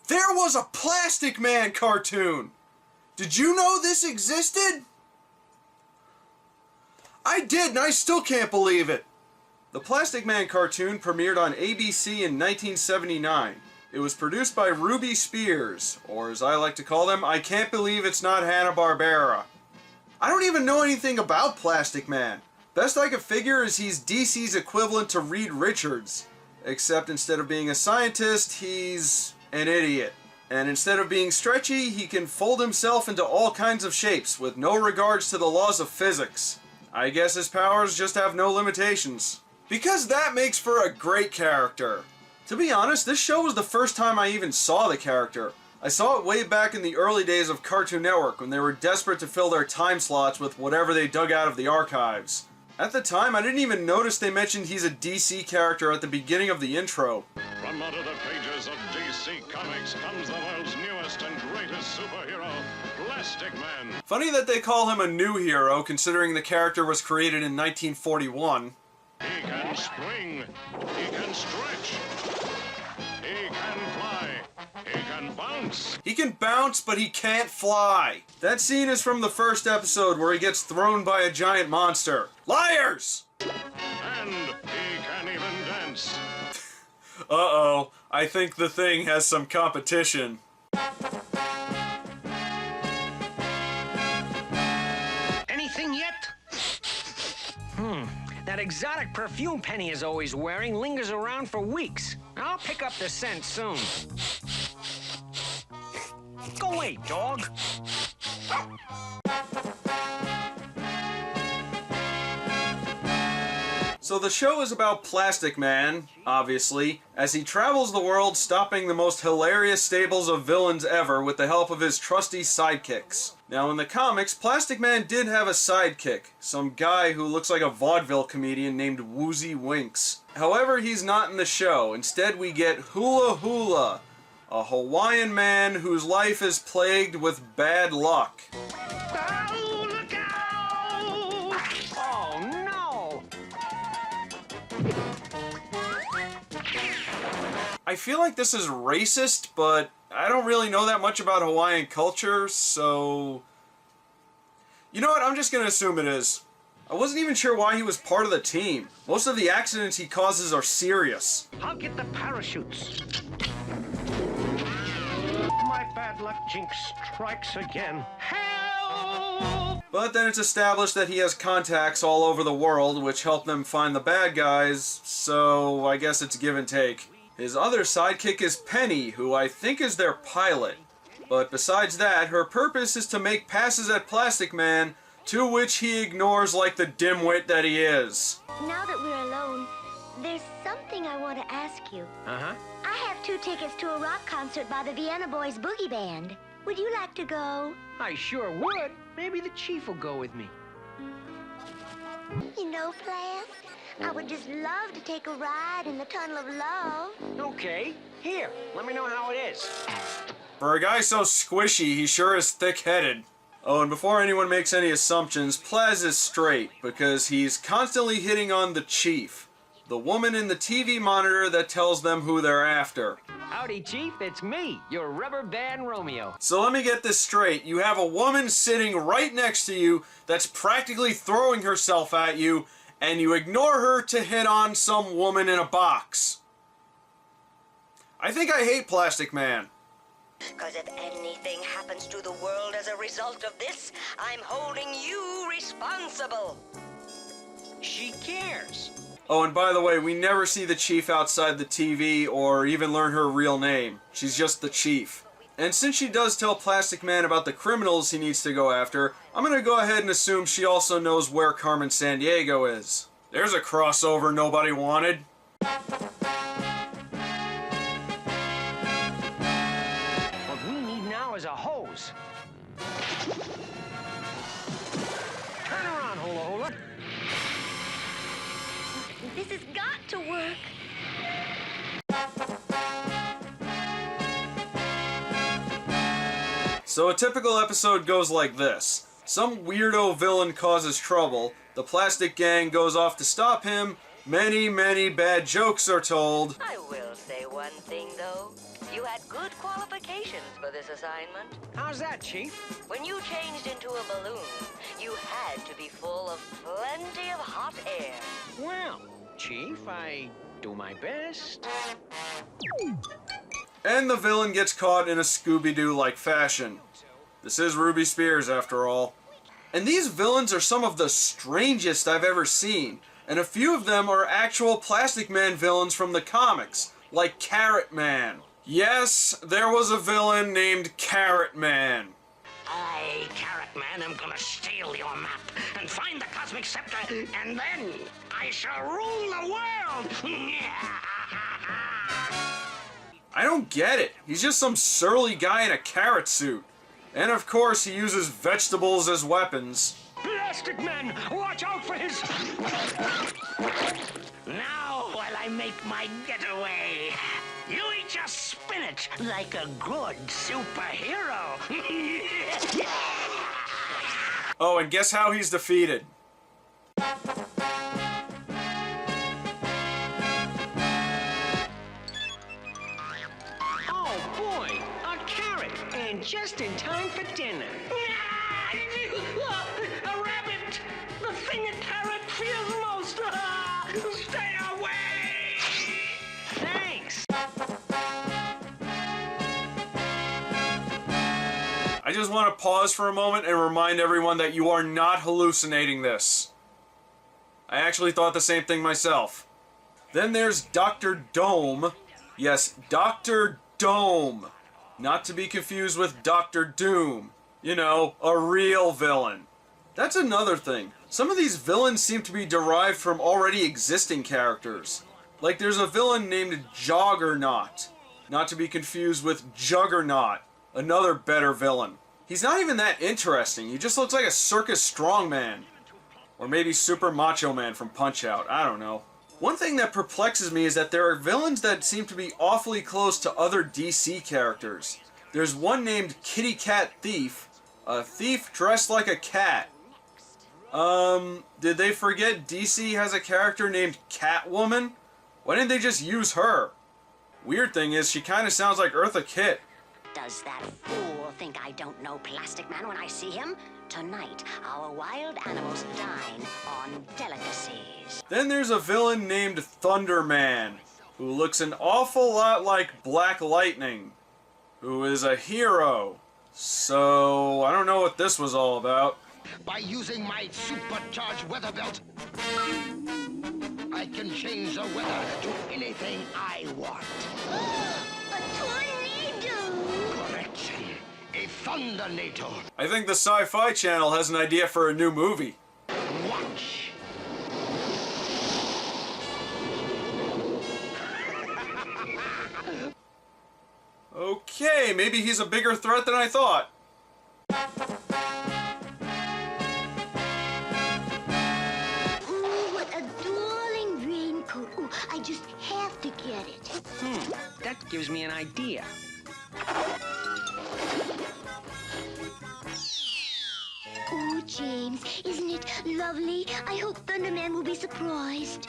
There was a Plastic Man cartoon! Did you know this existed? I did, and I still can't believe it! The Plastic Man cartoon premiered on ABC in 1979. It was produced by Ruby Spears, or as I like to call them, I can't believe it's not Hanna-Barbera. I don't even know anything about Plastic Man. Best I could figure is he's DC's equivalent to Reed Richards. Except instead of being a scientist, he's an idiot. And instead of being stretchy, he can fold himself into all kinds of shapes with no regards to the laws of physics. I guess his powers just have no limitations. Because that makes for a great character. To be honest, this show was the first time I even saw the character. I saw it way back in the early days of Cartoon Network when they were desperate to fill their time slots with whatever they dug out of the archives. At the time, I didn't even notice they mentioned he's a DC character at the beginning of the intro. From under the pages of DC Comics comes the world's newest and greatest superhero, Plastic Man. Funny that they call him a new hero, considering the character was created in 1941. He can spring, he can stretch, he can fly, he can bounce. He can bounce, but he can't fly. That scene is from the first episode where he gets thrown by a giant monster. Liars! And he can even dance. Uh-oh, I think the Thing has some competition. Anything yet? That exotic perfume Penny is always wearing lingers around for weeks. I'll pick up the scent soon. Go away, dog. So the show is about Plastic Man, obviously, as he travels the world stopping the most hilarious stables of villains ever with the help of his trusty sidekicks. Now in the comics, Plastic Man did have a sidekick, some guy who looks like a vaudeville comedian named Woozy Winks. However, he's not in the show. Instead we get Hula Hula, a Hawaiian man whose life is plagued with bad luck. Oh, look out! Oh, no! I feel like this is racist, but I don't really know that much about Hawaiian culture, so... You know what, I'm just gonna assume it is. I wasn't even sure why he was part of the team. Most of the accidents he causes are serious. I'll get the parachutes. My bad luck jinx strikes again. Help! But then it's established that he has contacts all over the world, which help them find the bad guys, so I guess it's give and take. His other sidekick is Penny, who I think is their pilot. But besides that, her purpose is to make passes at Plastic Man, to which he ignores like the dimwit that he is. Now that we're alone, there's something I want to ask you. Uh-huh. I have 2 tickets to a rock concert by the Vienna Boys Boogie Band. Would you like to go? I sure would. Maybe the chief will go with me. You know, Flash, I would just love to take a ride in the Tunnel of Love. Okay. Here, let me know how it is. For a guy so squishy, he sure is thick-headed. Oh, and before anyone makes any assumptions, Plaz is straight, because he's constantly hitting on the chief, the woman in the TV monitor that tells them who they're after. Howdy, Chief. It's me, your rubber band Romeo. So let me get this straight. You have a woman sitting right next to you that's practically throwing herself at you, and you ignore her to hit on some woman in a box. I think I hate Plastic Man. Because if anything happens to the world as a result of this, I'm holding you responsible. She cares. Oh, and by the way, we never see the chief outside the TV or even learn her real name. She's just the chief. And since she does tell Plastic Man about the criminals he needs to go after, I'm gonna go ahead and assume she also knows where Carmen Sandiego is. There's a crossover nobody wanted. What we need now is a hose. Turn around, Hula Hula. This has got to work. So a typical episode goes like this. Some weirdo villain causes trouble, the Plastic Gang goes off to stop him, many bad jokes are told. I will say one thing, though. You had good qualifications for this assignment. How's that, Chief? When you changed into a balloon, you had to be full of plenty of hot air. Well, Chief, I do my best. And the villain gets caught in a Scooby-Doo-like fashion. This is Ruby Spears, after all. And these villains are some of the strangest I've ever seen, and a few of them are actual Plastic Man villains from the comics, like Carrot Man. Yes, there was a villain named Carrot Man. I, Carrot Man, am gonna steal your map and find the Cosmic Scepter, and then I shall rule the world! I don't get it. He's just some surly guy in a carrot suit. And of course, he uses vegetables as weapons. Plastic Man, watch out for his... Now, while I make my getaway, you eat your spinach like a good superhero. Oh, and guess how he's defeated? Oh boy, a carrot, and just in time for dinner. A rabbit! The thing a carrot fears most! Stay away! Thanks! I just want to pause for a moment and remind everyone that you are not hallucinating this. I actually thought the same thing myself. Then there's Dr. Dome. Yes, Dr. Dome. Not to be confused with Dr. Doom. You know, a real villain. That's another thing. Some of these villains seem to be derived from already existing characters. Like there's a villain named Joggernaut. Not to be confused with Juggernaut. Another better villain. He's not even that interesting. He just looks like a circus strongman. Or maybe Super Macho Man from Punch-Out. I don't know. One thing that perplexes me is that there are villains that seem to be awfully close to other DC characters. There's one named Kitty Cat Thief. A thief dressed like a cat. Did they forget DC has a character named Catwoman? Why didn't they just use her? Weird thing is, she kind of sounds like Eartha Kitt. Does that fool think I don't know Plastic Man when I see him? Tonight, our wild animals dine on delicacies. Then there's a villain named Thunderman, who looks an awful lot like Black Lightning, who is a hero. So, I don't know what this was all about. By using my supercharged weather belt, I can change the weather to anything I want. A tornado! Correction. A thundernator. I think the Sci-Fi Channel has an idea for a new movie. Watch. Okay, maybe he's a bigger threat than I thought. Ooh, what a darling raincoat. Ooh, I just have to get it. That gives me an idea. Ooh, James, isn't it lovely? I hope Thunderman will be surprised.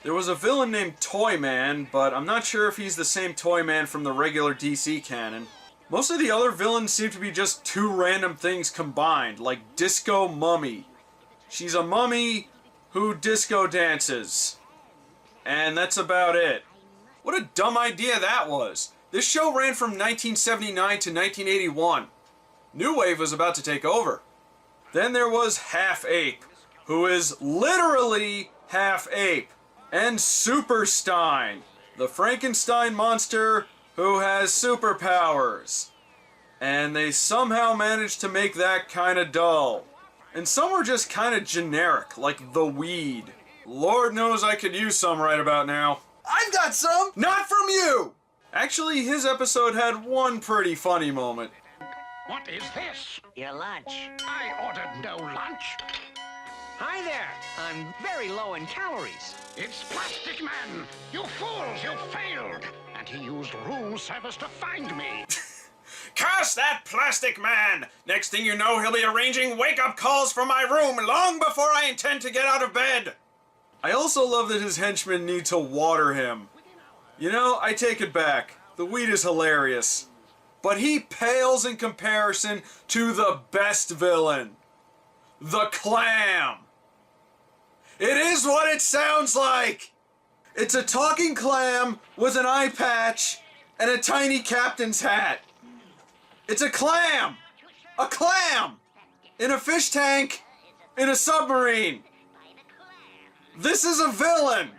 There was a villain named Toyman, but I'm not sure if he's the same Toyman from the regular DC canon. Most of the other villains seem to be just two random things combined, like Disco Mummy. She's a mummy who disco dances. And that's about it. What a dumb idea that was. This show ran from 1979 to 1981. New Wave was about to take over. Then there was Half Ape, who is literally half ape. And Superstein, the Frankenstein monster who has superpowers. And they somehow managed to make that kinda dull. And some were just kinda generic, like the Weed. Lord knows I could use some right about now. I've got some! Not from you! Actually, his episode had one pretty funny moment. What is this? Your lunch. I ordered no lunch. Hi there. I'm very low in calories. It's Plastic Man. You fools, you failed. And he used room service to find me. Curse that Plastic Man! Next thing you know, he'll be arranging wake-up calls from my room long before I intend to get out of bed. I also love that his henchmen need to water him. You know, I take it back. The weed is hilarious. But he pales in comparison to the best villain. The Clam. It is what it sounds like. It's a talking clam with an eye patch and a tiny captain's hat. It's a clam. A clam. In a fish tank. In a submarine. This is a villain.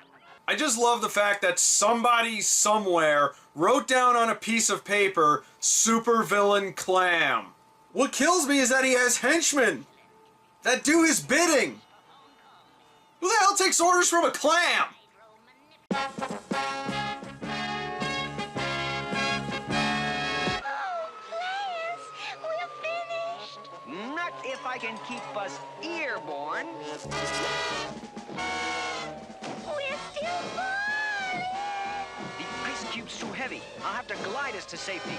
I just love the fact that somebody somewhere wrote down on a piece of paper, supervillain Clam. What kills me is that he has henchmen that do his bidding. Who the hell takes orders from a clam? Not if I can keep us airborne. We're still flying! The ice cube's too heavy. I'll have to glide us to safety.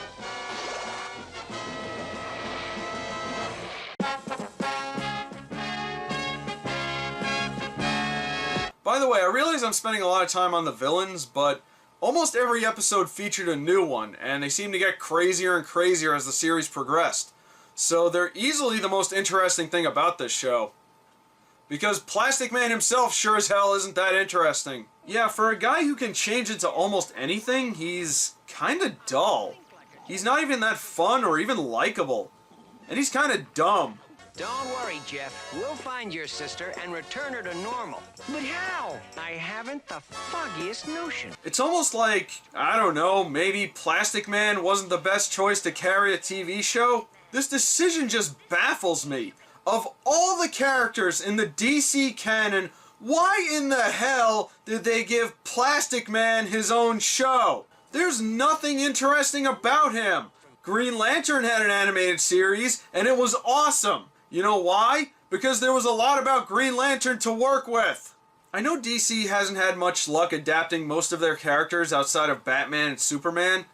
By the way, I realize I'm spending a lot of time on the villains, but almost every episode featured a new one, and they seem to get crazier and crazier as the series progressed. So they're easily the most interesting thing about this show. Because Plastic Man himself sure as hell isn't that interesting. Yeah, for a guy who can change into almost anything, he's kinda dull. He's not even that fun or even likable. And he's kinda dumb. Don't worry, Jeff. We'll find your sister and return her to normal. But how? I haven't the foggiest notion. It's almost like, I don't know, maybe Plastic Man wasn't the best choice to carry a TV show? This decision just baffles me. Of all the characters in the DC canon, why in the hell did they give Plastic Man his own show? There's nothing interesting about him. Green Lantern had an animated series, and it was awesome. You know why? Because there was a lot about Green Lantern to work with. I know DC hasn't had much luck adapting most of their characters outside of Batman and Superman.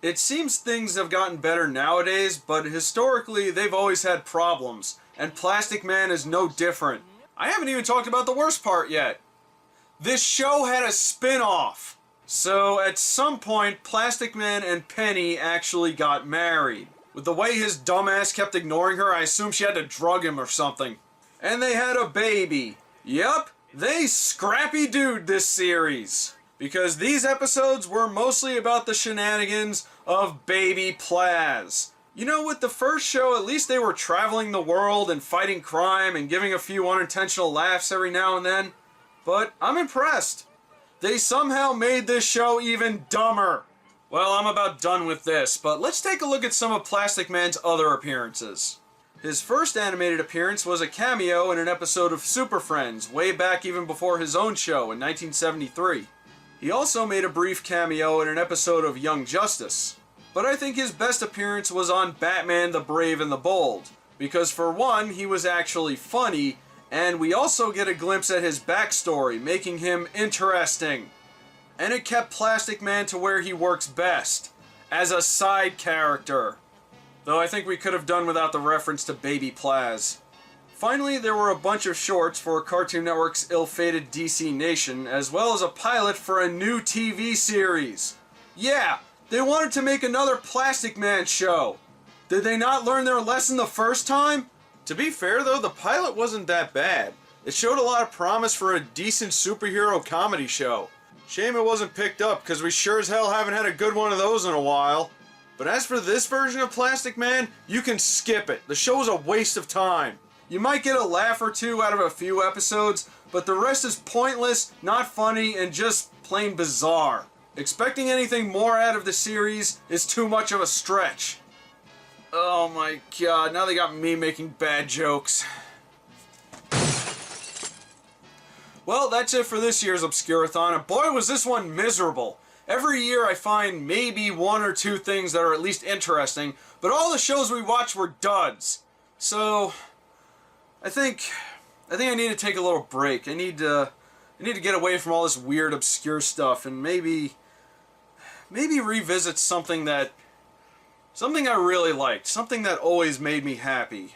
It seems things have gotten better nowadays, but historically they've always had problems, and Plastic Man is no different. I haven't even talked about the worst part yet. This show had a spin-off. So at some point, Plastic Man and Penny actually got married. With the way his dumbass kept ignoring her, I assume she had to drug him or something. And they had a baby. Yep, they scrappy-dooed this series. Because these episodes were mostly about the shenanigans of Baby Plaz. You know, with the first show, at least they were traveling the world and fighting crime and giving a few unintentional laughs every now and then. But I'm impressed. They somehow made this show even dumber. Well, I'm about done with this, but let's take a look at some of Plastic Man's other appearances. His first animated appearance was a cameo in an episode of Super Friends, way back even before his own show in 1973. He also made a brief cameo in an episode of Young Justice. But I think his best appearance was on Batman the Brave and the Bold, because for one, he was actually funny, and we also get a glimpse at his backstory, making him interesting. And it kept Plastic Man to where he works best, as a side character. Though I think we could have done without the reference to Baby Plaz. Finally, there were a bunch of shorts for Cartoon Network's ill-fated DC Nation, as well as a pilot for a new TV series. Yeah, they wanted to make another Plastic Man show. Did they not learn their lesson the first time? To be fair though, the pilot wasn't that bad. It showed a lot of promise for a decent superhero comedy show. Shame it wasn't picked up, because we sure as hell haven't had a good one of those in a while. But as for this version of Plastic Man, you can skip it. The show is a waste of time. You might get a laugh or two out of a few episodes, but the rest is pointless, not funny, and just plain bizarre. Expecting anything more out of the series is too much of a stretch. Oh my god, now they got me making bad jokes. Well, that's it for this year's Obscurathon, and boy was this one miserable. Every year I find maybe one or two things that are at least interesting, but all the shows we watched were duds. So, I think I need to take a little break. I need to get away from all this weird, obscure stuff, and maybe revisit something I really liked, something that always made me happy.